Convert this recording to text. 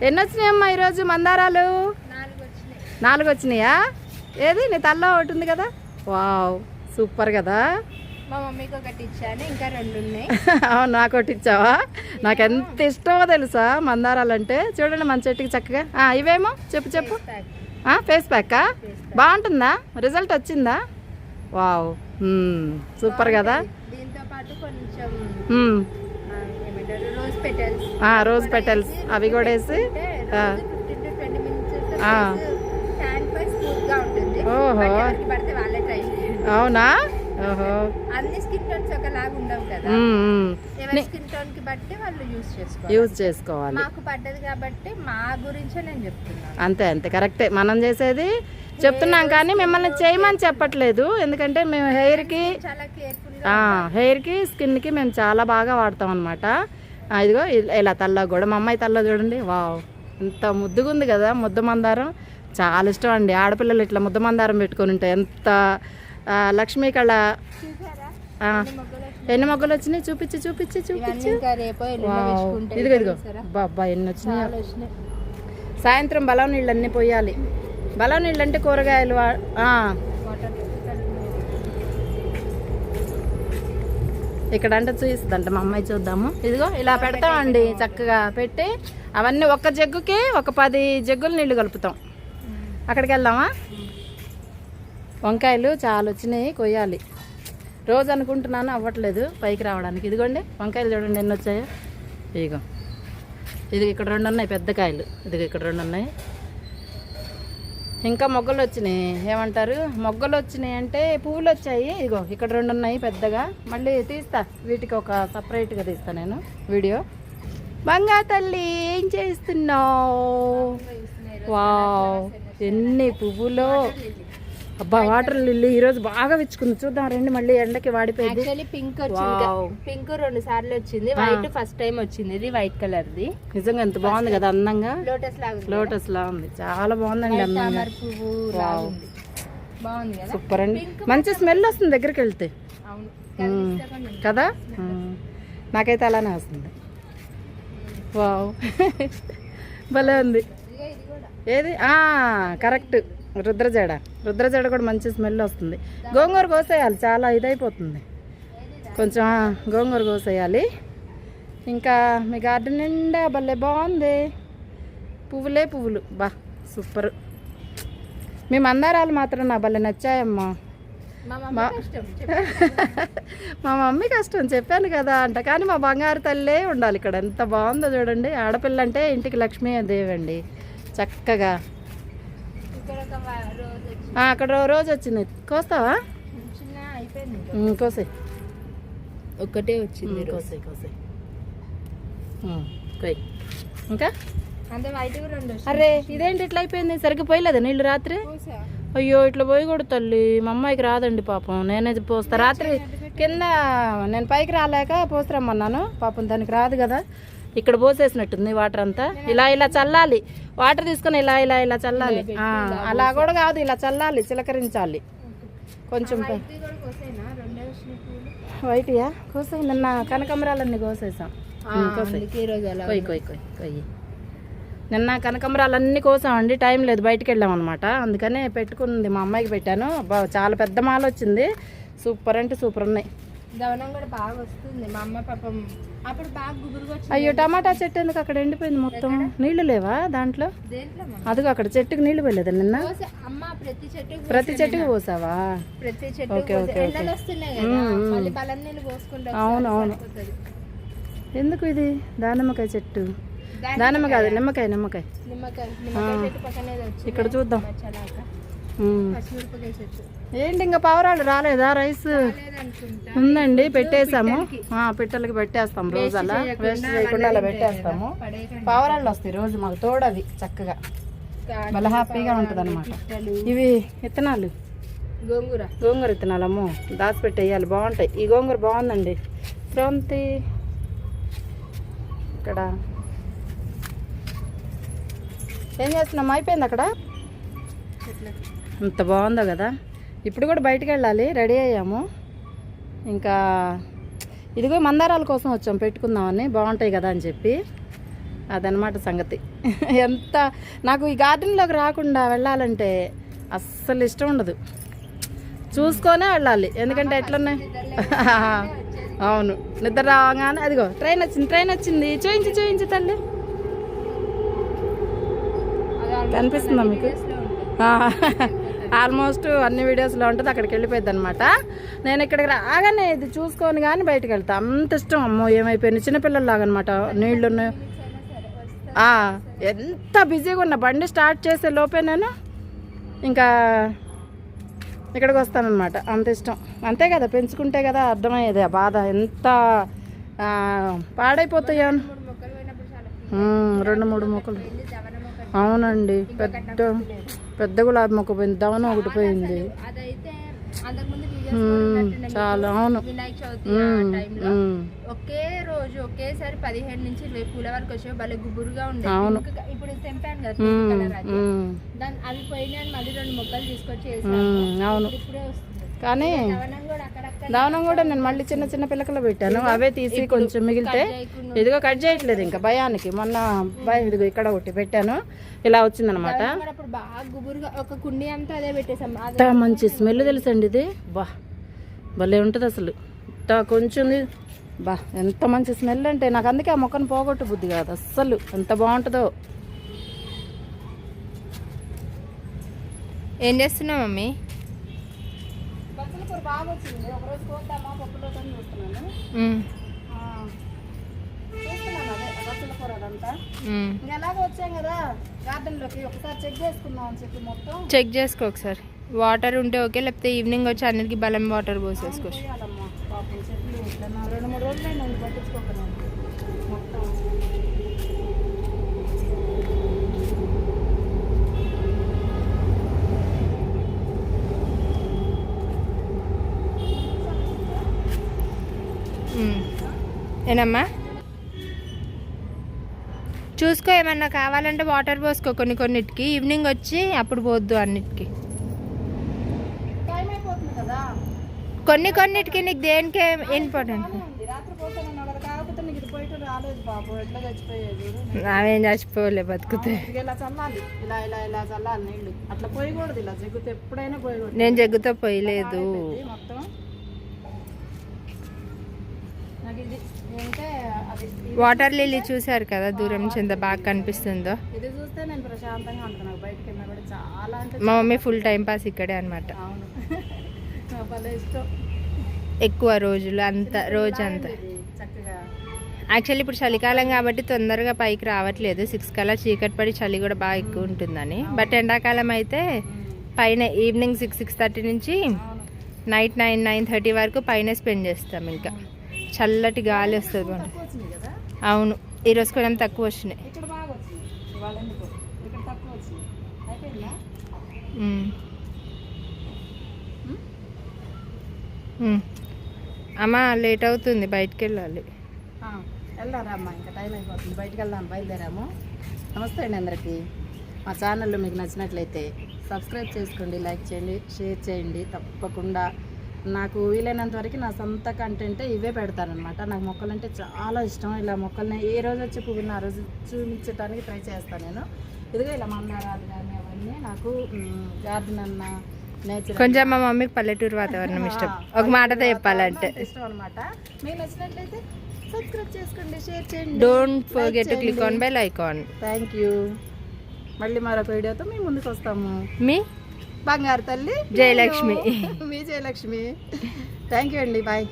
ఎన్ని వచ్చినాయమ్మా ఈరోజు మందారాలు? 4 వచ్చినాయా? ఏది నీ తల్లో ఒకటి ఉంది కదా? వావ్ సూపర్ కదా. మా మమ్మీకి ఒకటి ఇచ్చాను, ఇంకా 2 ఉన్నాయి. అవును నాకు ఒకటి ఇచ్చావా? నాకు ఎంత ఇష్టమో తెలుసా మందారాలు అంటే. చూడండి మన చెట్టుకి చక్కగా. ఇవేమో చెప్పు. ఫేస్ ప్యాకా? బాగుంటుందా? రిజల్ట్ వచ్చిందా? వావ్ సూపర్ కదా. దీంతో పాటు కొంచెం రోజ్ పెటల్స్ అవి కూడా వేసి. ఓహో అవునా? ఓహో అన్ని స్కిన్ టోన్స్ ఒకలాగా ఉండవు కదా, స్కిన్ టోన్ కి బట్టి వాళ్ళు యూజ్ చేసుకోవాలి. మాకు పడ్డది కాబట్టి మా గురించే నేను చెప్తున్నాను. అంతే కరెక్టే. మనం చేసేది చెప్తున్నాం కానీ మిమ్మల్ని చేయమని చెప్పట్లేదు. ఎందుకంటే మేము హెయిర్కి స్కిన్కి మేము చాలా బాగా వాడతాం అనమాట. ఇదిగో ఇలా తల్లో కూడా మా అమ్మాయి తల్లో చూడండి. వావ్ ఎంత ముద్దుగా ఉంది కదా. ముద్ద మందారం చాలా ఇష్టం అండి. ఆడపిల్లలు ఇట్లా ముద్ద మందారం పెట్టుకొని ఉంటాయి. ఎంత లక్ష్మీ కళ. ఎన్ని మొగ్గలు వచ్చినాయి? చూపించి ఇదిగో బాబా ఎన్ని వచ్చినాయి. సాయంత్రం బలం నీళ్ళు అన్నీ పోయాలి. బలం నీళ్ళు అంటే కూరగాయలు. ఇక్కడ అంటే చూపిస్తుందంట మా అమ్మాయి. చూద్దాము. ఇదిగో ఇలా పెడతామండి. చక్కగా పెట్టి అవన్నీ ఒక్క జగ్గుకి ఒక 10 జగ్గులు నీళ్లు కలుపుతాం. అక్కడికి వెళ్దామా? వంకాయలు చాలా వచ్చినాయి, కొయ్యాలి. రోజు అనుకుంటున్నాను అవ్వట్లేదు పైకి రావడానికి. ఇదిగోండి వంకాయలు చూడండి ఎన్ని వచ్చాయో. ఇది ఇక్కడ 2 ఉన్నాయి పెద్ద కాయలు. ఇదిగో ఇక్కడ 2 ఉన్నాయి. ఇంకా మొగ్గలు వచ్చినాయి. ఏమంటారు మొగ్గలు వచ్చినాయి అంటే పువ్వులు వచ్చాయి. ఇదిగో ఇక్కడ 2 ఉన్నాయి పెద్దగా. మళ్ళీ తీస్తా, వీటికి ఒక సపరేట్గా తీస్తా నేను వీడియో. బంగా తల్లి ఏం చేస్తున్నావు? వావ్ ఎన్ని పువ్వులో. అబ్బా వాటర్ లిల్లీ ఈరోజు బాగా విచ్చుకుంది. చూద్దాం రండి. మళ్ళీ ఎండకి వాడిపోయింది. పింక్ 2 సార్లు వచ్చింది. వైట్ ఫస్ట్ టైం వచ్చింది. ఇది వైట్ కలర్ ది. నిజంగా ఎంత బాగుంది కదా. అందంగా లోటస్ లా ఉంది. చాలా బాగుందండి. అందంగా బాగుంది కదా. సూపర్ అండి. మంచి స్మెల్ వస్తుంది దగ్గరికి వెళ్తే కదా. నాకైతే అలానే వస్తుంది. వావ్ భలే ఉంది. ఏది కరెక్ట్. రుద్రజడ కూడా మంచి స్మెల్ వస్తుంది. గోంగూర కోసేయాలి. చాలా ఇదైపోతుంది కొంచెం. గోంగూర కోసేయాలి. ఇంకా మీ గార్డెన్ నిండా భలే బాగుంది. పువ్వులు బా సూపర్. మీ మందారాలు మాత్రం నా భలే నచ్చాయమ్మా. మా మమ్మీ కష్టం చెప్పాను కదా అంట. కానీ మా బంగారు తల్లే ఉండాలి ఇక్కడ. ఎంత బాగుందో చూడండి. ఆడపిల్ల అంటే ఇంటికి లక్ష్మీ దేవండి. చక్కగా అక్కడ రోజు వచ్చింది. కోస్తావా? కోసే ఒక్కటే వచ్చింది. కోసే ఇంకా అరే ఇదేంటి ఇట్లా అయిపోయింది? సరిగ్గా పోయలేదా నీళ్ళు రాత్రి? అయ్యో ఇట్లా పోయకూడదు తల్లి. మా అమ్మాయికి రాదండి పాపం. నేనే పోస్తా. రాత్రి కింద నేను పైకి రాలేక పోస్తారమ్మన్నాను. పాపం దానికి రాదు కదా. ఇక్కడ పోసేసినట్టుంది వాటర్ అంతా. ఇలా చల్లాలి. వాటర్ తీసుకొని ఇలా చల్లాలి. అలా కూడా కాదు, ఇలా చల్లాలి, చిలకరించాలి కొంచెం. వైట్యా కోసే. నిన్న కనకమరాలన్నీ కోసేసాం. కొయ్యి నిన్న కనకమరాలన్నీ కోసామండి. టైం లేదు, బయటికి వెళ్ళామన్నమాట. అందుకనే పెట్టుకుంది. మా అమ్మాయికి పెట్టాను. చాలా పెద్ద మాల వచ్చింది. సూపర్ అంటే సూపర్ ఉన్నాయి. దవనం కూడా బాగా వస్తుంది. మా అమ్మ పాపం అప్పుడు బాగా గుబురుగా వచ్చింది. అయ్యో టమాటా చెట్టు ఎందుకు అక్కడ ఎండిపోయింది మొత్తం? నీళ్లు లేవా దాంట్లో? అదిగో అక్కడ చెట్టుకు నీళ్లు పోయలేదా నిన్న? ప్రతి చెట్టుకు పోసావా? అవునవును. ఎందుకు ఇది దానిమ్మకాయ చెట్టు? దానిమ్మ కాదు, నిమ్మకాయ. ఇక్కడ చూద్దాం. ఏంటి ఇంకా పావురాలు రాలేదా? రైస్ ఉందండి, పెట్టేసాము. పిట్టలకి పెట్టేస్తాం. రోజు అలా వేస్ట్ చేయకుండా అలా పెట్టేస్తాము. పావురాలు వస్తాయి రోజు మాకు తోడవి. చక్కగా మళ్ళీ హ్యాపీగా ఉంటుంది అనమాట. ఇవి విత్తనాలు, గోంగూర విత్తనాలు. అమ్మో దాచి పెట్టేయాలి, బాగుంటాయి. ఈ గోంగూర బాగుందండి. స్రవంతి ఇక్కడ ఏం చేస్తున్నాం? అయిపోయింది అక్కడ. అంత బాగుందో కదా. ఇప్పుడు కూడా బయటికి వెళ్ళాలి, రెడీ అయ్యాము. ఇంకా ఇదిగో మందారాల కోసం వచ్చాం, పెట్టుకుందామని. బాగుంటాయి కదా అని చెప్పి. అదనమాట సంగతి. ఎంత నాకు ఈ గార్డెన్లోకి రాకుండా వెళ్ళాలంటే అస్సలు ఇష్టం ఉండదు, చూసుకొనే వెళ్ళాలి. ఎందుకంటే ఎట్లున్నాయి అవును, నిద్ర రాగానే అదిగో ట్రైన్ వచ్చింది చూయించి తల్లి. కనిపిస్తుందా మీకు? ఆల్మోస్ట్ అన్ని వీడియోస్లో ఉంటుంది, అక్కడికి వెళ్ళిపోయింది అనమాట. నేను ఇక్కడికి రాగానే ఇది చూసుకొని కానీ బయటకు వెళ్తా, అంత ఇష్టం. అమ్మో ఏమైపోయింది చిన్నపిల్లల్లాగా అనమాట. నీళ్ళు ఉన్నాయి, ఎంత బిజీగా ఉన్నా బండి స్టార్ట్ చేసే లోపే నేను ఇంకా ఇక్కడికి వస్తానన్నమాట. అంత ఇష్టం, అంతే కదా, పెంచుకుంటే కదా అర్థమయ్యేది ఆ బాధ. ఎంత పాడైపోతాయో. 2-3 మొక్కలు, అవునండి. పెద్ద గులాబీ మొక్క పోయింది, దవనం ఒకటి పోయింది చాలా. అవును, ఒకే రోజు ఒకేసారి 15 నుంచి 20 పూల వరకు వచ్చేవి, భలే గుబురుగా ఉండేది. అవును, ఇప్పుడు తెంపాను కదా దాన్ని, అవి పోయినాయి, మళ్ళీ 2 మొక్కలు తీసుకొచ్చి అవును. ఇప్పుడే వస్తుంది. కానీ దవనం కూడా నేను మళ్ళీ చిన్న పిల్లకలు పెట్టాను, అవే తీసి కొంచెం మిగిలితే ఇదిగో కట్ చేయట్లేదు ఇంకా భయానికి. మొన్న ఇదిగో ఇక్కడ ఒకటి పెట్టాను, ఇలా వచ్చిందనమాట. బాగా గుబురుగా ఒక కుండీ అంతా అదే పెట్టేసాం. అంత మంచి స్మెల్ తెలుసండి ఇది, బా భలే ఉంటుంది అసలు. కొంచెం బా ఎంత మంచి స్మెల్ అంటే నాకు అందుకే ఆ మొక్కను పోగొట్టు బుద్ధి కాదు అస్సలు, ఎంత బాగుంటుందో. ఏం చేస్తున్నావు మమ్మీ? కూర బాగా వచ్చింది, ఒకరోజు కోద్దామా పప్పులో చూస్తున్నాను. అదే బచ్చల కూర అదంతా ఇంకా ఎలాగో వచ్చాం కదా గార్డెన్లోకి, ఒకసారి చెక్ చేసుకుందాం అని చెప్పి మొత్తం చెక్ చేసుకో ఒకసారి. వాటర్ ఉంటే ఓకే, లేకపోతే ఈవినింగ్ వచ్చి అన్నిటికీ బలం వాటర్ పోసేసుకోవచ్చు. పాపం చెట్లు 2-3 రోజులే నేను పట్టించుకోకను మొత్తం. ఏనమ్మా చూసుకో, ఏమన్నా కావాలంటే వాటర్ పోసుకో కొన్నిటికి, ఈవినింగ్ వచ్చి అప్పుడు పోద్దు అన్నిటికీ. కొన్నిటికి నీకు దేనికి ఇంపార్టెంట్. నావేం చచ్చిపోలే బతుకుతే. నేను జగ్గుతో పోయలేదు. వాటర్ లిల్లీ చూసారు కదా దూరం నుంచి ఎంత బాగా కనిపిస్తుందో. ఇది చూస్తే నేను ప్రశాంతంగా ఉంటాను, బయటకి వెళ్ళినా చాలా. మా మమ్మీ ఫుల్ టైం పాస్ ఇక్కడే అనమాట. ఎక్కువ రోజులు అంతా రోజంతా. యాక్చువల్లీ ఇప్పుడు చలికాలం కాబట్టి తొందరగా పైకి రావట్లేదు, 6 కల్లా చీకటి పడి చలి కూడా బాగా ఎక్కువ ఉంటుందని. బట్ ఎండాకాలం అయితే పైన ఈవినింగ్ 6-6:30 నుంచి నైట్ 9-9:30 వరకు పైన స్పెండ్ చేస్తాం. ఇంకా చల్లటి గాలి వస్తుంది. అవును, ఈరోజు కొంచెం తక్కువ వచ్చినాయి. అమ్మ లేట్ అవుతుంది, బయటికి వెళ్ళాలి. వెళ్ళారా అమ్మ, ఇంకా టైం అయిపోతుంది, బయటికి వెళ్దాం, బయలుదేరాము. నమస్తే అండి అందరికీ. మా ఛానల్లో మీకు నచ్చినట్లయితే సబ్స్క్రైబ్ చేసుకోండి, లైక్ చేయండి, షేర్ చేయండి. తప్పకుండా నాకు వీలైనంత వరకు నా సొంత కంటెంట్ ఇవే పెడతానమాట. నాకు మొక్కలంటే చాలా ఇష్టం. ఇలా మొక్కల్ని ఏ రోజు వచ్చి పువ్వున్న ఆ రోజు చూపించడానికి ట్రై చేస్తాను నేను. ఇదిగో ఇలా మందారాలు కానీ అవన్నీ నాకు గార్డెన్ అన్న నేచర్. కొంచెం మా మమ్మీకి పల్లెటూరు వాతావరణం ఇష్టం, ఒక మాటతో చెప్పాలంటే ఇష్టం అనమాట. మీకు నచ్చినట్లయితే సబ్స్క్రైబ్ చేసుకోండి, షేర్ చేయండి. Don't forget to click on bell icon. Thank you. మళ్ళీ మరొక వీడియోతో మీ ముందుకు వస్తాము. మీ బంగారు తల్లి జయలక్ష్మి. మీ జయలక్ష్మి. థ్యాంక్ యూ అండి, బాయ్.